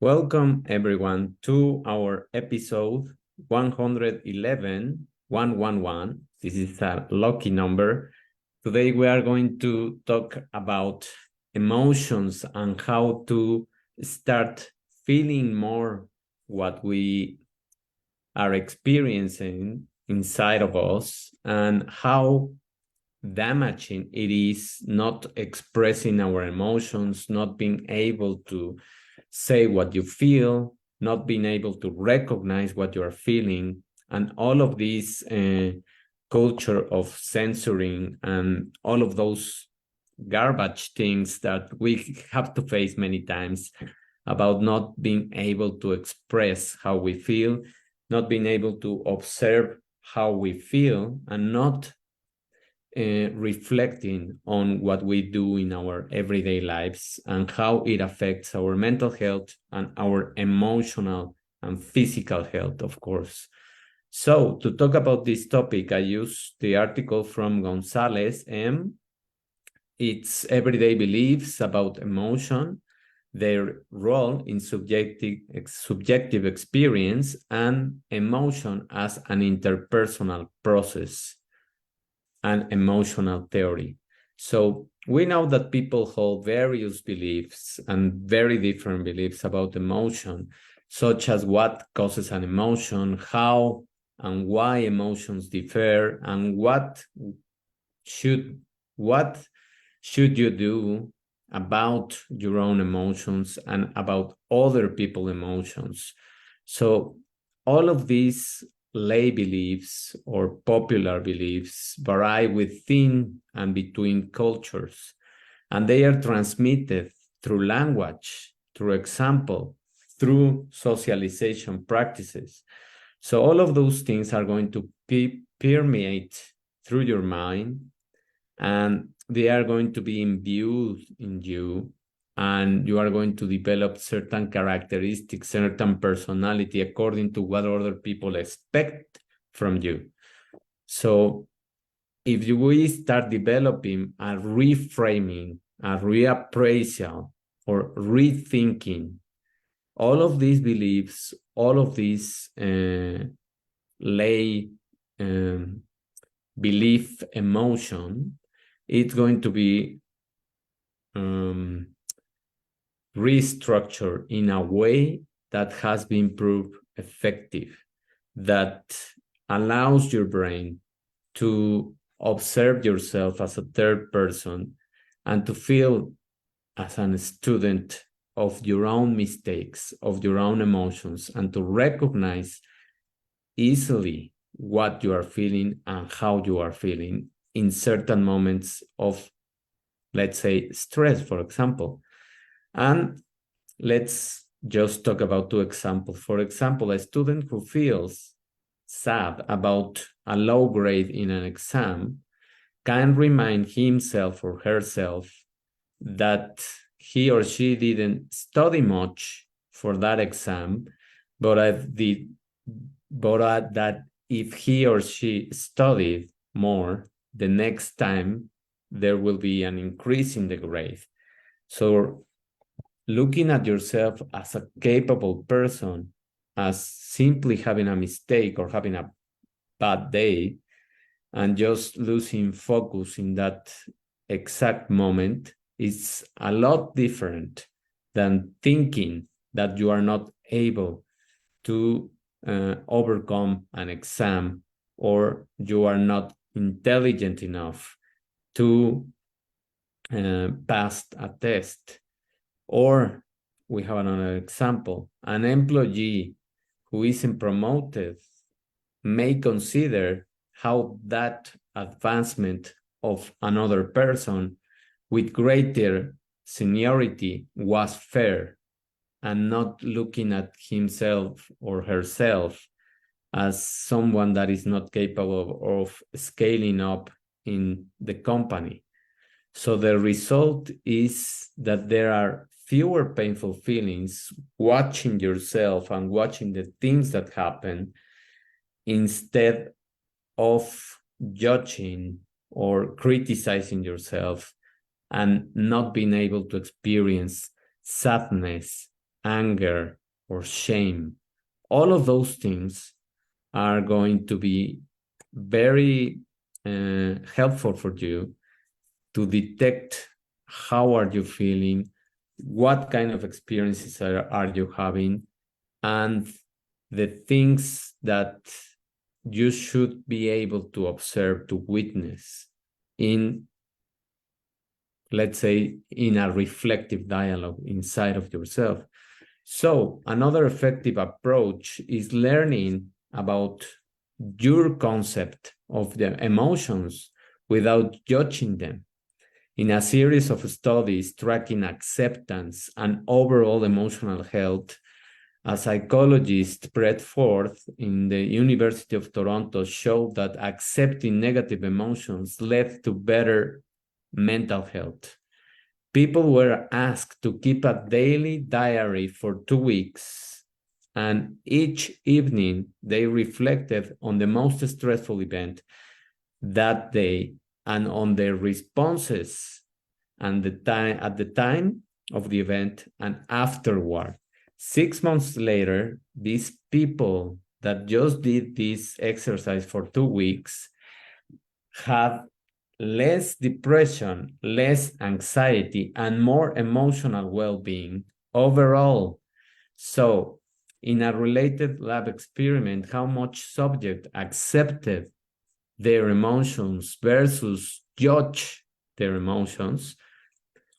Welcome everyone to our episode 111, 111. This is a lucky number. Today we are going to talk about emotions and how to start feeling more what we are experiencing inside of us and how damaging it is not expressing our emotions, not being able to say what you feel, not being able to recognize what you are feeling, and all of this culture of censoring and all of those garbage things that we have to face many times about not being able to express how we feel, not being able to observe how we feel, and not reflecting on what we do in our everyday lives and how it affects our mental health and our emotional and physical health, of course. So to talk about this topic, I use the article from Gonzalez M. It's Everyday Beliefs About Emotion, their role in subjective experience and emotion as an interpersonal process and emotional theory. So we know that people hold various beliefs and very different beliefs about emotion, such as what causes an emotion, how and why emotions differ, and what should you do about your own emotions and about other people's emotions. So all of these lay beliefs or popular beliefs vary within and between cultures, and they are transmitted through language, through example, through socialization practices. So all of those things are going to permeate through your mind, and they are going to be imbued in you, and you are going to develop certain characteristics, certain personality according to what other people expect from you. So if we start developing a reframing, a reappraisal, or rethinking all of these beliefs, all of these lay belief emotion, it's going to be restructured in a way that has been proved effective, that allows your brain to observe yourself as a third person and to feel as a student of your own mistakes, of your own emotions, and to recognize easily what you are feeling and how you are feeling in certain moments of, let's say, stress, for example. And let's just talk about two examples. For example, a student who feels sad about a low grade in an exam can remind himself or herself that he or she didn't study much for that exam, but that if he or she studied more, the next time there will be an increase in the grade. So looking at yourself as a capable person, as simply having a mistake or having a bad day, and just losing focus in that exact moment is a lot different than thinking that you are not able to overcome an exam, or you are not intelligent enough to pass a test. Or we have another example, an employee who isn't promoted may consider how that advancement of another person with greater seniority was fair, and not looking at himself or herself as someone that is not capable of scaling up in the company. So the result is that there are fewer painful feelings watching yourself and watching the things that happen, instead of judging or criticizing yourself and not being able to experience sadness anger, or shame. All of those things are going to be very helpful for you to detect how are you feeling, what kind of experiences are you having, and the things that you should be able to observe, to witness in, let's say, in a reflective dialogue inside of yourself. So another effective approach is learning about your concept of the emotions without judging them. In a series of studies tracking acceptance and overall emotional health, a psychologist, Brett Forth, in the University of Toronto, showed that accepting negative emotions led to better mental health. People were asked to keep a daily diary for 2 weeks, and each evening they reflected on the most stressful event that day and on their responses and at the time of the event and afterward. 6 months later, these people that just did this exercise for 2 weeks had less depression, less anxiety, and more emotional well-being overall. So, in a related lab experiment, how much subject accepted their emotions versus judge their emotions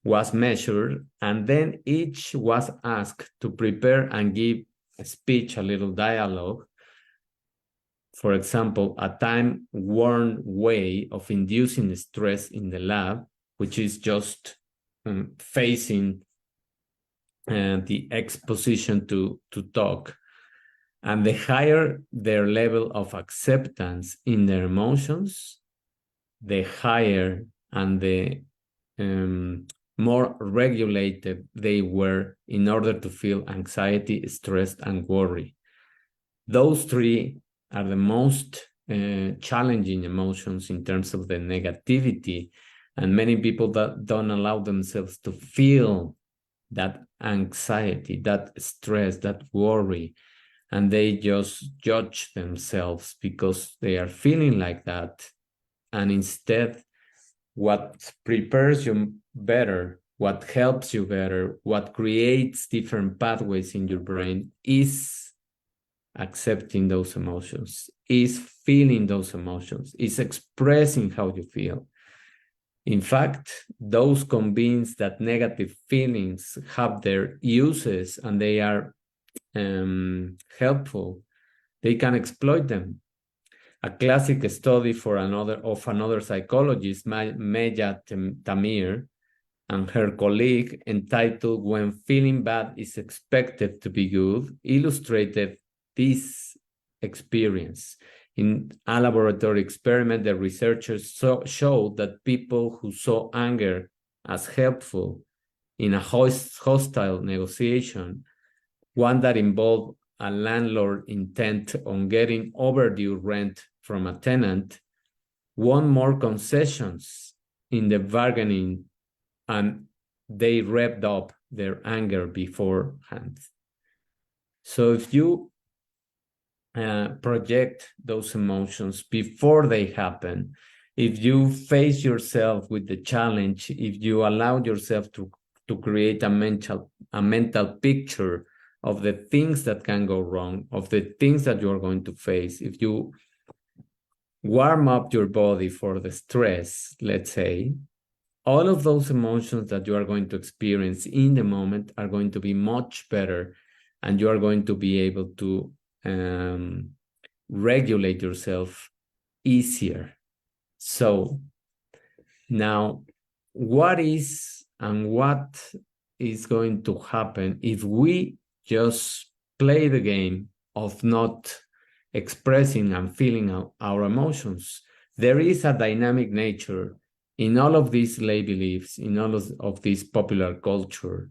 was measured, and then each was asked to prepare and give a speech, a little dialogue. For example, a time-worn way of inducing stress in the lab, which is just facing the exposition to talk. And the higher their level of acceptance in their emotions, the higher and the more regulated they were in order to feel anxiety, stress, and worry. Those three are the most challenging emotions in terms of the negativity, and many people that don't allow themselves to feel that anxiety, that stress, that worry, and they just judge themselves because they are feeling like that. And instead, what prepares you better, what helps you better, what creates different pathways in your brain is accepting those emotions, is feeling those emotions, is expressing how you feel. In fact, those convinced that negative feelings have their uses and they are helpful, they can exploit them. A classic study for another psychologist, Meja Tamir, and her colleague, entitled "When Feeling Bad is Expected to Be Good," illustrated this experience. In a laboratory experiment, the researchers showed that people who saw anger as helpful in a hostile negotiation, one that involved a landlord intent on getting overdue rent from a tenant, won more concessions in the bargaining, and they revved up their anger beforehand. So if you project those emotions before they happen, if you face yourself with the challenge, if you allow yourself to create a mental picture of the things that can go wrong, of the things that you're going to face, if you warm up your body for the stress, let's say, all of those emotions that you are going to experience in the moment are going to be much better, and you are going to be able to regulate yourself easier. So now, what is going to happen if we just play the game of not expressing and feeling our emotions? There is a dynamic nature in all of these lay beliefs, in all of this popular culture,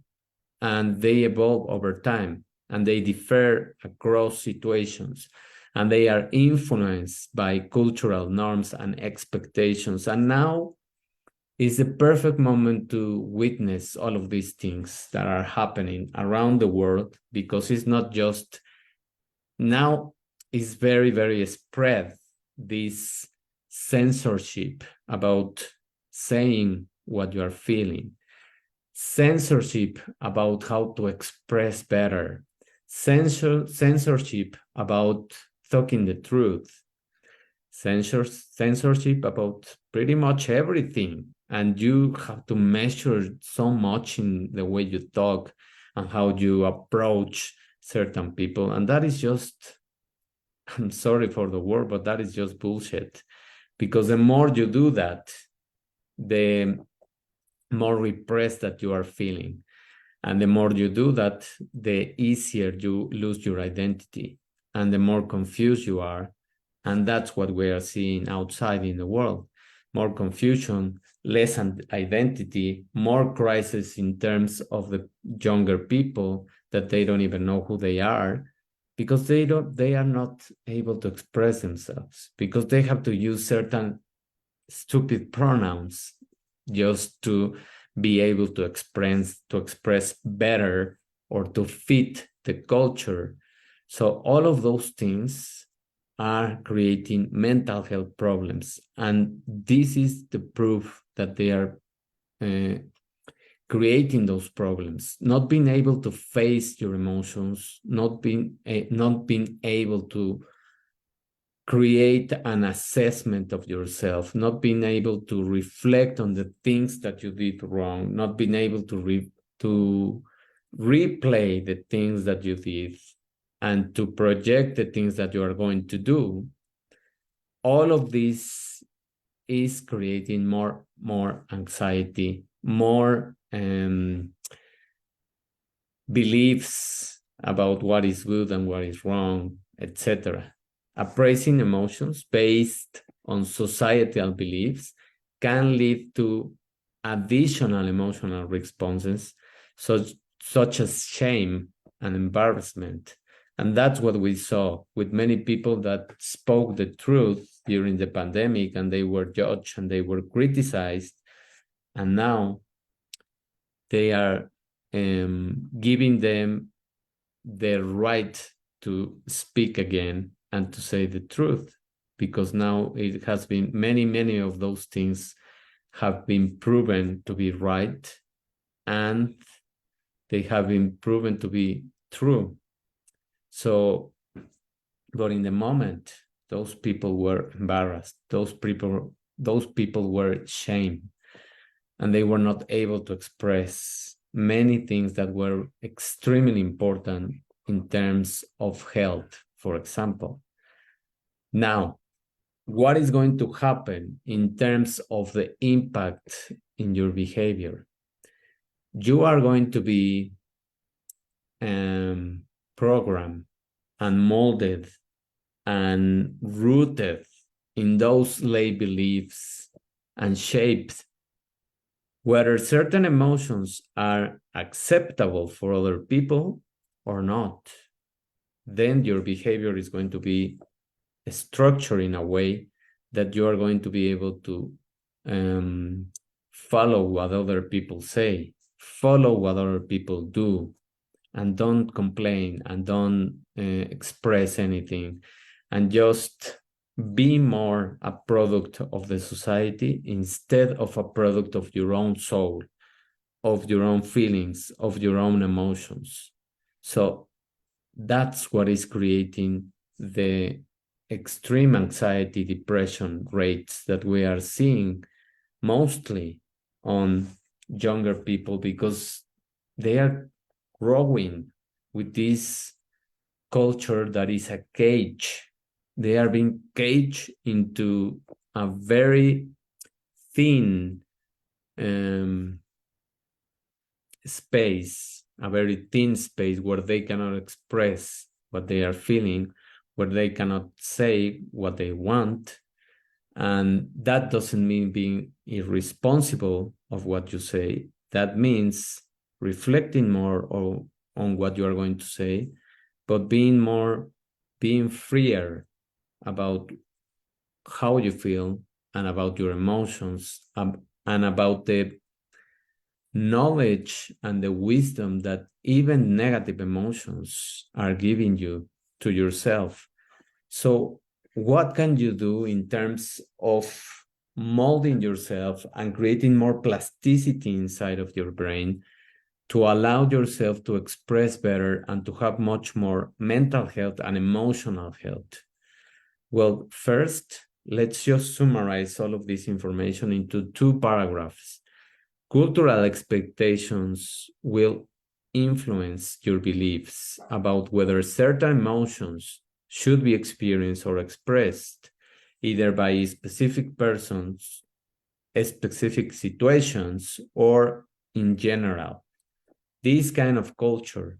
and they evolve over time, and they differ across situations, and they are influenced by cultural norms and expectations. And now is the perfect moment to witness all of these things that are happening around the world, because it's not just now, it's very, very spread, this censorship about saying what you are feeling, censorship about how to express better, censorship about talking the truth, censorship about pretty much everything. And you have to measure so much in the way you talk and how you approach certain people. And that is just, I'm sorry for the word, but that is just bullshit. Because the more you do that, the more repressed that you are feeling. And the more you do that, the easier you lose your identity and the more confused you are. And that's what we are seeing outside in the world. More confusion, less identity, more crisis in terms of the younger people, that they don't even know who they are, because they are not able to express themselves, because they have to use certain stupid pronouns just to be able to express better or to fit the culture. So all of those things are creating mental health problems. And this is the proof that they are creating those problems. Not being able to face your emotions, not being able to create an assessment of yourself, not being able to reflect on the things that you did wrong, not being able to replay the things that you did and to project the things that you are going to do. All of this is creating more anxiety, more beliefs about what is good and what is wrong, etc. Appraising emotions based on societal beliefs can lead to additional emotional responses, such as shame and embarrassment. And that's what we saw with many people that spoke the truth during the pandemic, and they were judged and they were criticized. And now they are giving them the right to speak again and to say the truth, because now it has been many of those things have been proven to be right, and they have been proven to be true. So, but in the moment, those people were embarrassed, those people were ashamed, and they were not able to express many things that were extremely important in terms of health, for example. Now, what is going to happen in terms of the impact in your behavior? You are going to be programmed and molded and rooted in those lay beliefs and shaped whether certain emotions are acceptable for other people or not. Then your behavior is going to be structured in a way that you are going to be able to follow what other people say, follow what other people do, and don't complain and don't express anything, and just be more a product of the society instead of a product of your own soul, of your own feelings, of your own emotions. So that's what is creating the extreme anxiety, depression rates that we are seeing mostly on younger people, because they are growing with this culture that is a cage. They are being caged into a very thin space, a very thin space where they cannot express what they are feeling, where they cannot say what they want. And that doesn't mean being irresponsible of what you say. That means reflecting more on what you are going to say, but being freer about how you feel and about your emotions, and about the knowledge and the wisdom that even negative emotions are giving you to yourself. So what can you do in terms of molding yourself and creating more plasticity inside of your brain to allow yourself to express better and to have much more mental health and emotional health? Well, first, let's just summarize all of this information into 2 paragraphs. Cultural expectations will influence your beliefs about whether certain emotions should be experienced or expressed, either by specific persons, specific situations, or in general. This kind of culture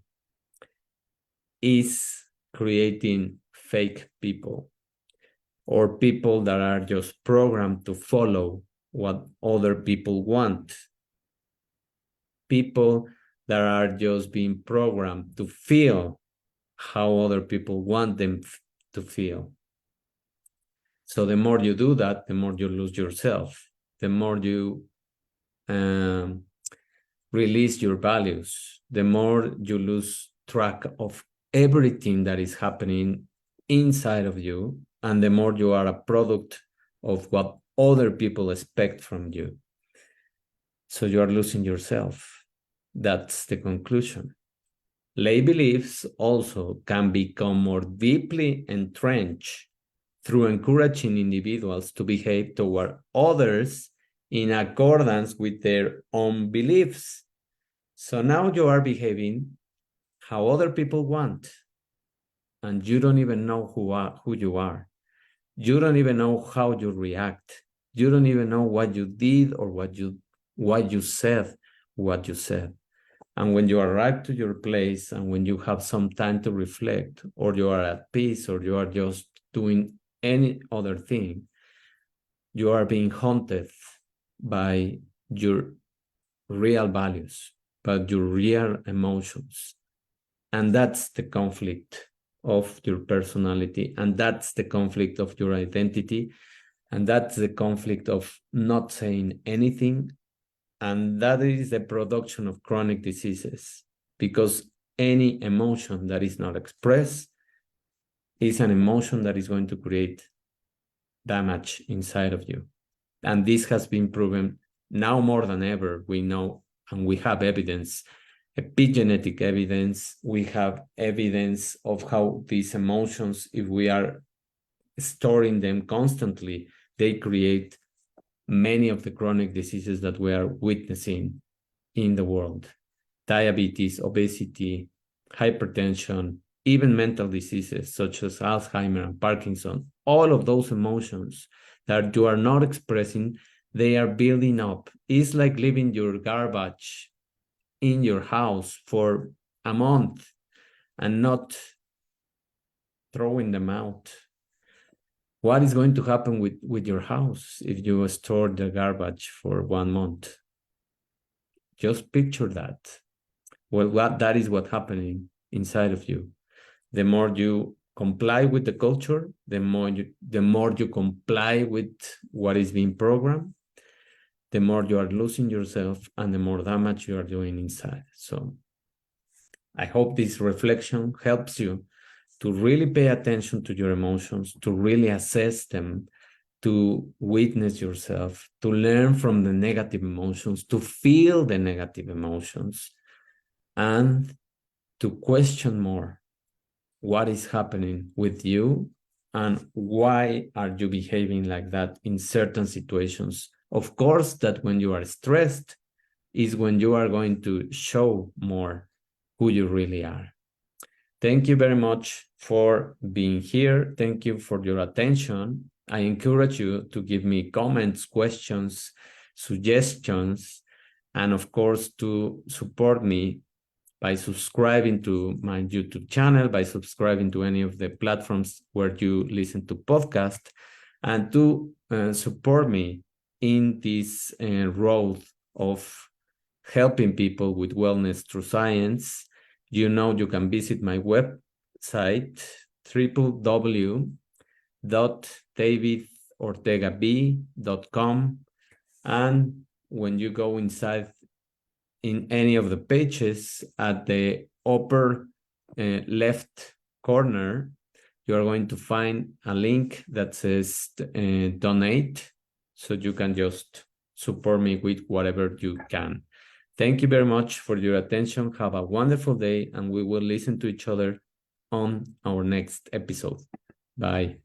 is creating fake people, or people that are just programmed to follow what other people want. People that are just being programmed to feel how other people want them to feel. So the more you do that, the more you lose yourself, the more you release your values, the more you lose track of everything that is happening inside of you, and the more you are a product of what other people expect from you. So you are losing yourself. That's the conclusion. Lay beliefs also can become more deeply entrenched through encouraging individuals to behave toward others in accordance with their own beliefs. So now you are behaving how other people want, and you don't even know who you are. You don't even know how you react. You don't even know what you did or what you said. And when you arrive to your place and when you have some time to reflect, or you are at peace, or you are just doing any other thing, you are being haunted by your real values, by your real emotions. And that's the conflict of your personality, and that's the conflict of your identity, and that's the conflict of not saying anything. And that is the production of chronic diseases, because any emotion that is not expressed is an emotion that is going to create damage inside of you. And this has been proven now more than ever. We know, and we have evidence, epigenetic evidence. We have evidence of how these emotions, if we are storing them constantly, they create many of the chronic diseases that we are witnessing in the world. Diabetes, obesity, hypertension, even mental diseases such as Alzheimer and Parkinson. All of those emotions that you are not expressing, they are building up. It's like leaving your garbage in your house for a month and not throwing them out. What is going to happen with your house if you store the garbage for 1 month? Just picture that. Well, that is what's happening inside of you. The more you comply with the culture, the more you comply with what is being programmed, the more you are losing yourself and the more damage you are doing inside. So I hope this reflection helps you to really pay attention to your emotions, to really assess them, to witness yourself, to learn from the negative emotions, to feel the negative emotions, and to question more what is happening with you and why are you behaving like that in certain situations. Of course, that when you are stressed is when you are going to show more who you really are. Thank you very much for being here. Thank you for your attention. I encourage you to give me comments, questions, suggestions, and of course, to support me by subscribing to my YouTube channel, by subscribing to any of the platforms where you listen to podcasts, and to support me in this road of helping people with wellness through science. You know, you can visit my website, www.davidortegab.com, and when you go inside in any of the pages at the upper left corner, you are going to find a link that says donate, so you can just support me with whatever you can. Thank you very much for your attention. Have a wonderful day, and we will listen to each other on our next episode. Bye.